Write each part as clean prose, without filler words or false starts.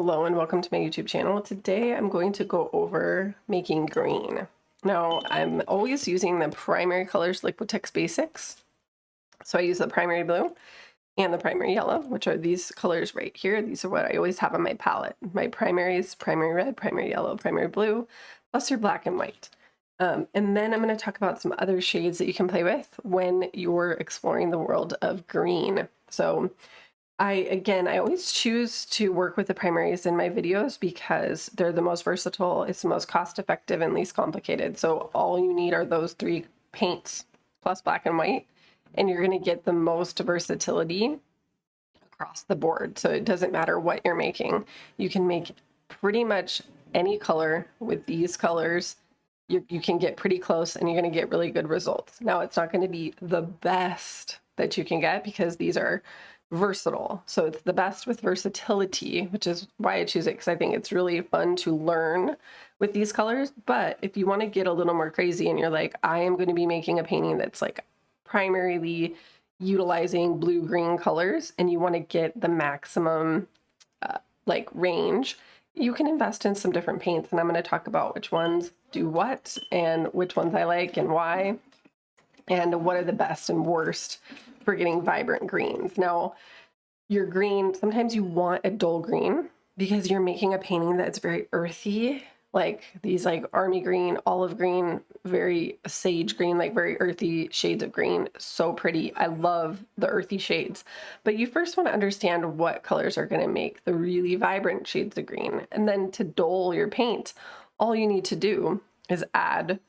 Hello and welcome to my YouTube channel. Today I'm going to go over making green. Now I'm always using the primary colors Liquitex Basics. So I use the primary blue and the primary yellow, which are these colors right here. These are what I always have on my palette. My primaries, primary red, primary yellow, primary blue, plus your black and white. And then I'm going to talk about some other shades that you can play with when you're exploring the world of green. So I always choose to work with the primaries in my videos because they're the most versatile, it's the most cost effective and least complicated. So all you need are those three paints plus black and white, and you're going to get the most versatility across the board. So it doesn't matter what you're making. You can make pretty much any color with these colors. You can get pretty close and you're going to get really good results. Now, it's not going to be the best that you can get because these are versatile. So it's the best with versatility, which is why I choose it, because I think it's really fun to learn with these colors. But if you want to get a little more crazy and you're like, I am going to be making a painting that's like primarily utilizing blue-green colors and you want to get the maximum like range, you can invest in some different paints. And I'm going to talk about which ones do what and which ones I like and why, and what are the best and worst for getting vibrant greens. Now, your green, sometimes you want a dull green because you're making a painting that's very earthy, like these like army green, olive green, very sage green, like very earthy shades of green. So pretty. I love the earthy shades. But you first want to understand what colors are going to make the really vibrant shades of green. And then to dull your paint, all you need to do is add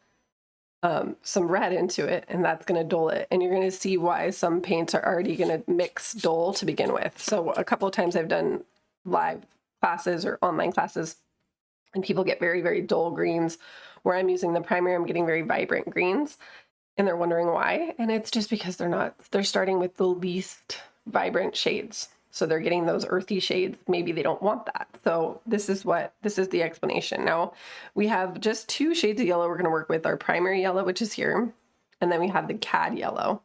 some red into it, and that's going to dull it. And you're going to see why some paints are already going to mix dull to begin with. So a couple of times I've done live classes or online classes, and people get very, very dull greens. Where I'm using the primary, I'm getting very vibrant greens, and they're wondering why. And it's just because they're starting with the least vibrant shades. So they're getting those earthy shades. Maybe they don't want that. So this is the explanation. Now we have just two shades of yellow we're going to work with. Our primary yellow, which is here, and then we have the cad yellow.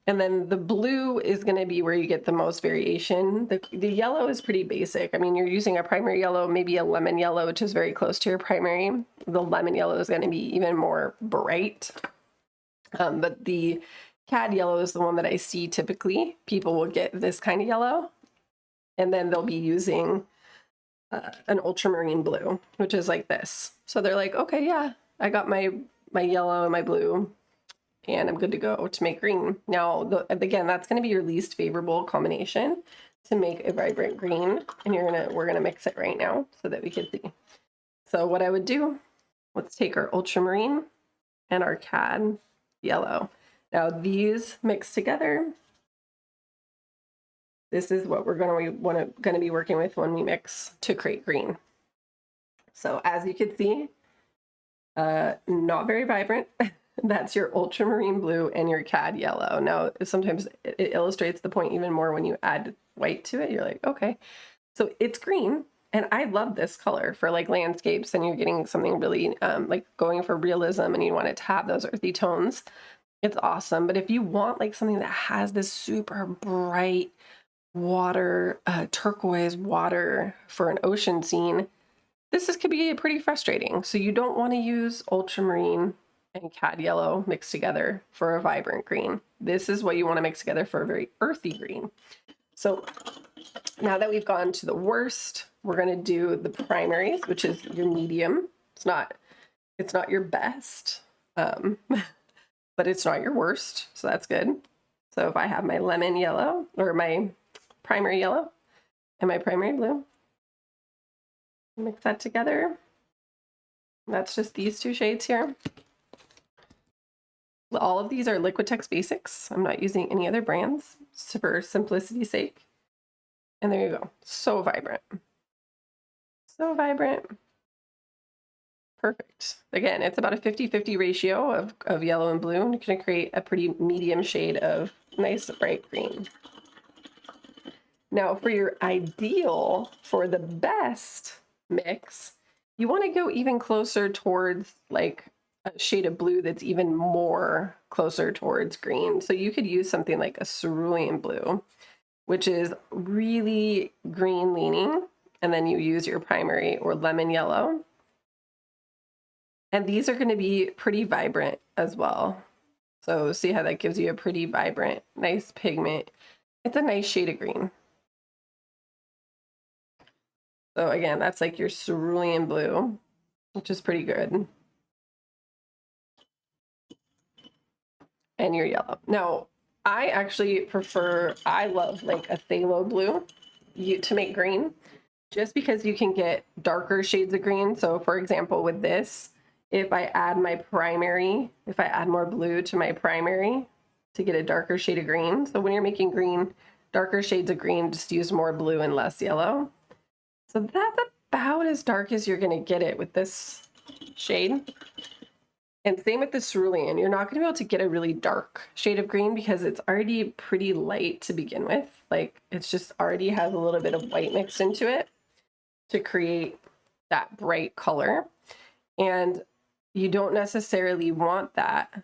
And then the blue is going to be where you get the most variation. The yellow is pretty basic. I mean, you're using a primary yellow, maybe a lemon yellow, which is very close to your primary. The lemon yellow is going to be even more bright. But the cad yellow is the one that I see typically. People will get this kind of yellow, and then they'll be using an ultramarine blue, which is like this. So they're like, okay, yeah, I got my yellow and my blue, and I'm good to go to make green. Now, again, that's going to be your least favorable combination to make a vibrant green, and we're gonna mix it right now so that we can see. So what I would do, let's take our ultramarine and our cad yellow. Now these mixed together, this is what we're going to be working with when we mix to create green. So as you can see, not very vibrant. That's your ultramarine blue and your cad yellow. Now, sometimes it illustrates the point even more when you add white to it. You're like, okay, so it's green. And I love this color for like landscapes, and you're getting something really like going for realism and you want it to have those earthy tones. It's awesome. But if you want like something that has this super bright water, turquoise water for an ocean scene, could be pretty frustrating. So you don't want to use ultramarine and cad yellow mixed together for a vibrant green. This is what you want to mix together for a very earthy green. So now that we've gone to the worst, we're going to do the primaries, which is your medium. It's not your best, but it's not your worst. So that's good. So if I have my lemon yellow, or my primary yellow and my primary blue, mix that together. That's just these two shades here. All of these are Liquitex Basics. I'm not using any other brands for simplicity's sake. And there you go. So vibrant. So vibrant. Perfect. Again, it's about a 50-50 ratio of yellow and blue. And you're going to create a pretty medium shade of nice bright green. Now, for your ideal, for the best mix, you want to go even closer towards like a shade of blue that's even more closer towards green. So you could use something like a cerulean blue, which is really green leaning, and then you use your primary or lemon yellow. And these are going to be pretty vibrant as well. So see how that gives you a pretty vibrant, nice pigment. It's a nice shade of green. So again, that's like your cerulean blue, which is pretty good. And your yellow. Now, I actually prefer, I love like a phthalo blue to make green, just because you can get darker shades of green. So for example, with this, if I add my primary, if I add more blue to my primary to get a darker shade of green. So when you're making green, darker shades of green, just use more blue and less yellow. So that's about as dark as you're gonna get it with this shade. And same with the cerulean. You're not gonna be able to get a really dark shade of green because it's already pretty light to begin with. Like it's just already has a little bit of white mixed into it to create that bright color. And you don't necessarily want that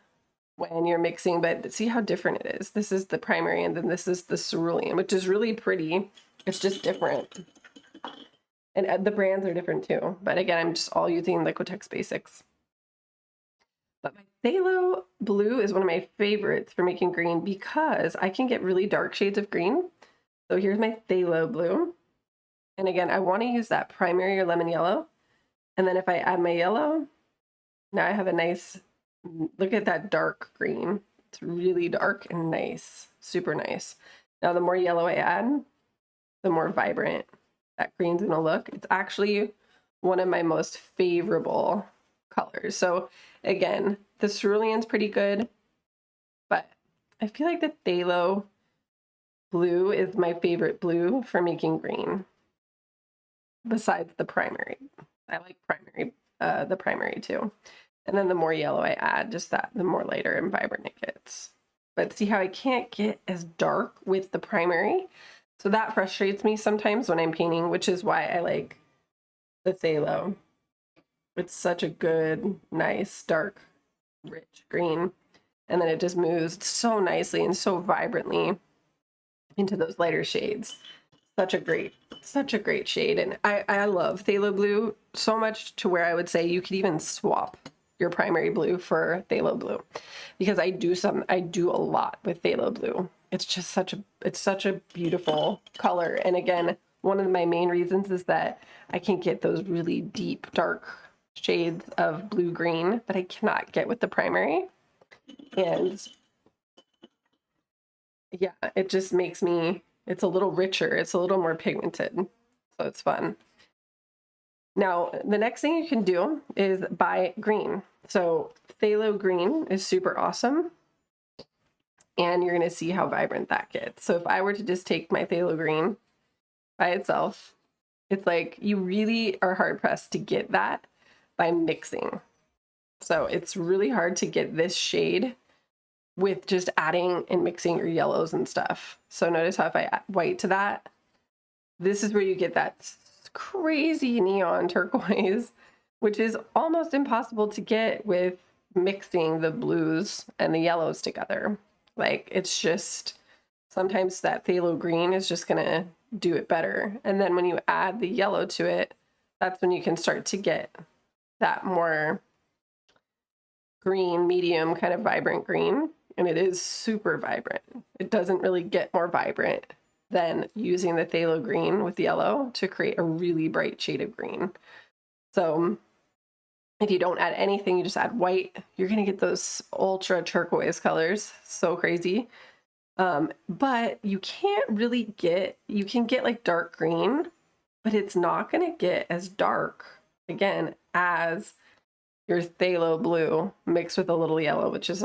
when you're mixing, but see how different it is. This is the primary and then this is the cerulean, which is really pretty. It's just different. And the brands are different too. But again, I'm just all using Liquitex Basics. But my phthalo blue is one of my favorites for making green because I can get really dark shades of green. So here's my phthalo blue. And again, I want to use that primary or lemon yellow. And then if I add my yellow, now I have a nice, look at that dark green. It's really dark and nice, super nice. Now the more yellow I add, the more vibrant that green's gonna look. It's actually one of my most favorable colors. So again, the cerulean's pretty good, but I feel like the phthalo blue is my favorite blue for making green, besides the primary. I like the primary too. And then the more yellow I add, just that, the more lighter and vibrant it gets. But see how I can't get as dark with the primary? So that frustrates me sometimes when I'm painting, which is why I like the phthalo. It's such a good, nice, dark, rich green. And then it just moves so nicely and so vibrantly into those lighter shades. Such a great shade. And I love phthalo blue so much to where I would say you could even swap your primary blue for phthalo blue, because I do a lot with phthalo blue. It's just such a beautiful color. And again, one of my main reasons is that I can get those really deep, dark shades of blue green that I cannot get with the primary. And yeah, it just makes me, it's a little richer, it's a little more pigmented, so it's fun. Now, the next thing you can do is buy green. So phthalo green is super awesome, and you're gonna see how vibrant that gets. So if I were to just take my phthalo green by itself, it's like you really are hard pressed to get that by mixing. So it's really hard to get this shade with just adding and mixing your yellows and stuff. So notice how if I add white to that, this is where you get that crazy neon turquoise, which is almost impossible to get with mixing the blues and the yellows together. Like it's just, sometimes that phthalo green is just gonna do it better. And then when you add the yellow to it, that's when you can start to get that more green, medium kind of vibrant green. And it is super vibrant. It doesn't really get more vibrant than using the phthalo green with yellow to create a really bright shade of green. So if you don't add anything, you just add white, you're gonna get those ultra turquoise colors. So crazy. But you can't really get, you can get like dark green, but it's not gonna get as dark, again, as your phthalo blue mixed with a little yellow, which is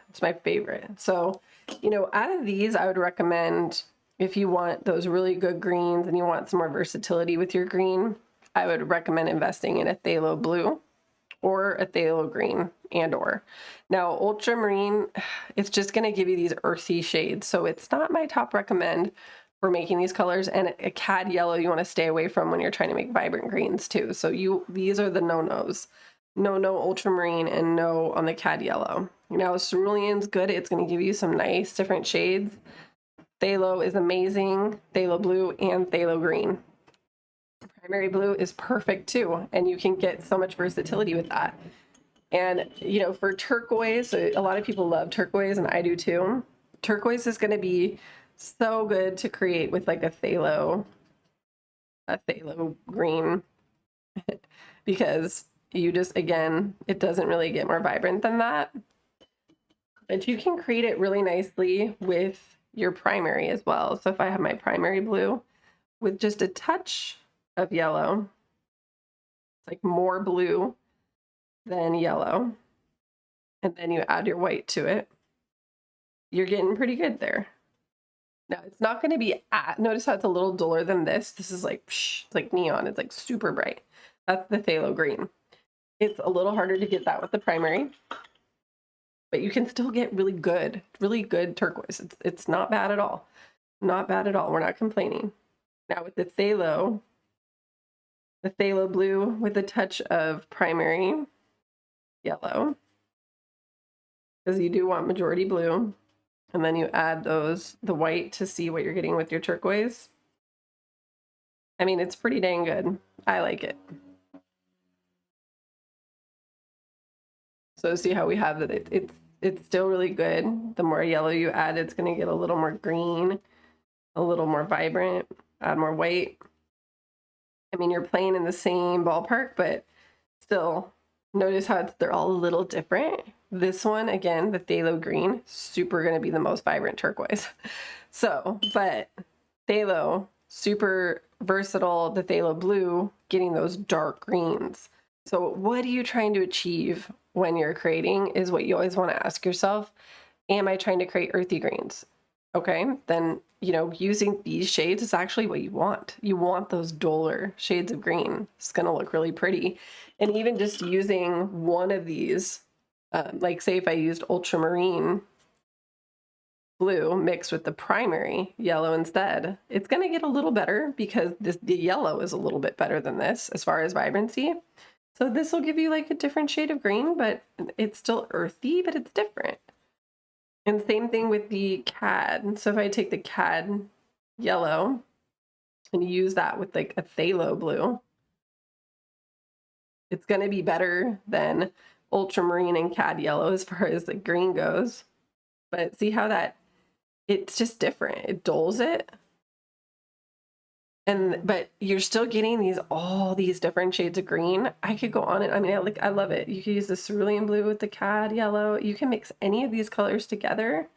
it's my favorite. So, you know, out of these, I would recommend, if you want those really good greens and you want some more versatility with your green, I would recommend investing in a phthalo blue or a phthalo green or. Now, ultramarine, it's just gonna give you these earthy shades. So it's not my top recommend for making these colors, and a cad yellow you wanna stay away from when you're trying to make vibrant greens too. So these are the no-nos. No ultramarine and no on the cad yellow. Now cerulean's good. It's going to give you some nice different shades. Phthalo is amazing. Phthalo blue and phthalo green. Primary blue is perfect too, and you can get so much versatility with that. And, you know, for turquoise, a lot of people love turquoise, and I do too. Turquoise is going to be so good to create with like a phthalo green because you just, again, it doesn't really get more vibrant than that. But you can create it really nicely with your primary as well. So if I have my primary blue with just a touch of yellow, it's like more blue than yellow, and then you add your white to it, you're getting pretty good there. Now it's not going to be notice how it's a little duller than this. This is like, it's like neon. It's like super bright. That's the phthalo green. It's a little harder to get that with the primary, but you can still get really good turquoise. It's not bad at all. Not bad at all. We're not complaining. Now with the phthalo blue with a touch of primary yellow, because you do want majority blue, and then you add the white to see what you're getting with your turquoise. I mean, it's pretty dang good. I like it. So see how we have that it's still really good. The more yellow you add, it's going to get a little more green, a little more vibrant. Add more white. I mean, you're playing in the same ballpark, but still, notice how they're all a little different. This one, again, the phthalo green, super going to be the most vibrant turquoise. So, but phthalo, super versatile. The phthalo blue, getting those dark greens. So what are you trying to achieve when you're creating is what you always want to ask yourself. Am I trying to create earthy greens? Okay, then, you know, using these shades is actually what you want. You want those duller shades of green. It's going to look really pretty. And even just using one of these, like say if I used ultramarine blue mixed with the primary yellow instead, it's going to get a little better because the yellow is a little bit better than this as far as vibrancy. So this will give you like a different shade of green, but it's still earthy, but it's different. And same thing with the cad. So if I take the cad yellow and use that with like a phthalo blue, it's going to be better than ultramarine and cad yellow as far as the green goes. But see how that, it's just different. It dulls it. But you're still getting all these different shades of green. I could go on it. I mean, I love it. You could use the cerulean blue with the cad yellow. You can mix any of these colors together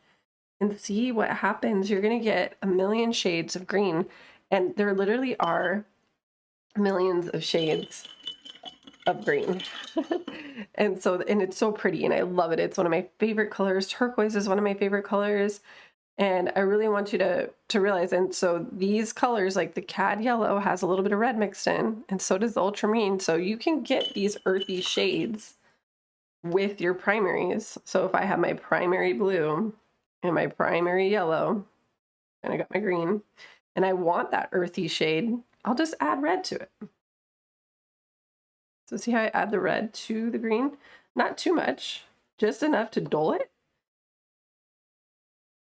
and see what happens. You're going to get a million shades of green, and there literally are millions of shades of green. And it's so pretty, and I love it. It's one of my favorite colors. Turquoise is one of my favorite colors. And I really want you to realize, and so these colors, like the cad yellow has a little bit of red mixed in, and so does the ultramarine. So you can get these earthy shades with your primaries. So if I have my primary blue and my primary yellow, and I got my green, and I want that earthy shade, I'll just add red to it. So see how I add the red to the green? Not too much, just enough to dull it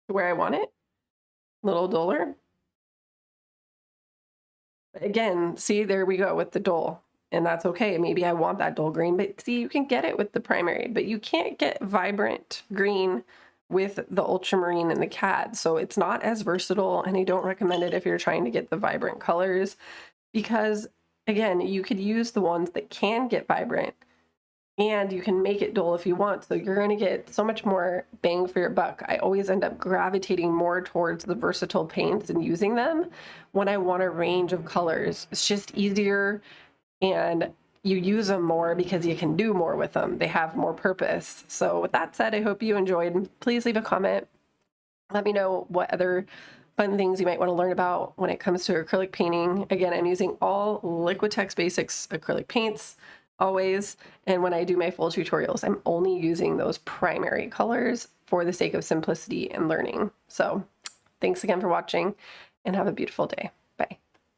where I want it, a little duller. But again, see, there we go with the dull, and that's okay. Maybe I want that dull green, but see, you can get it with the primary, but you can't get vibrant green with the ultramarine and the cad. So it's not as versatile, and I don't recommend it if you're trying to get the vibrant colors, because again, you could use the ones that can get vibrant, and you can make it dull if you want. So you're going to get so much more bang for your buck. I always end up gravitating more towards the versatile paints and using them when I want a range of colors. It's just easier, and you use them more because you can do more with them. They have more purpose. So with that said, I hope you enjoyed. Please leave a comment. Let me know what other fun things you might want to learn about when it comes to acrylic painting. Again, I'm using all Liquitex Basics acrylic paints always, and when I do my full tutorials, I'm only using those primary colors for the sake of simplicity and learning. So thanks again for watching, and have a beautiful day.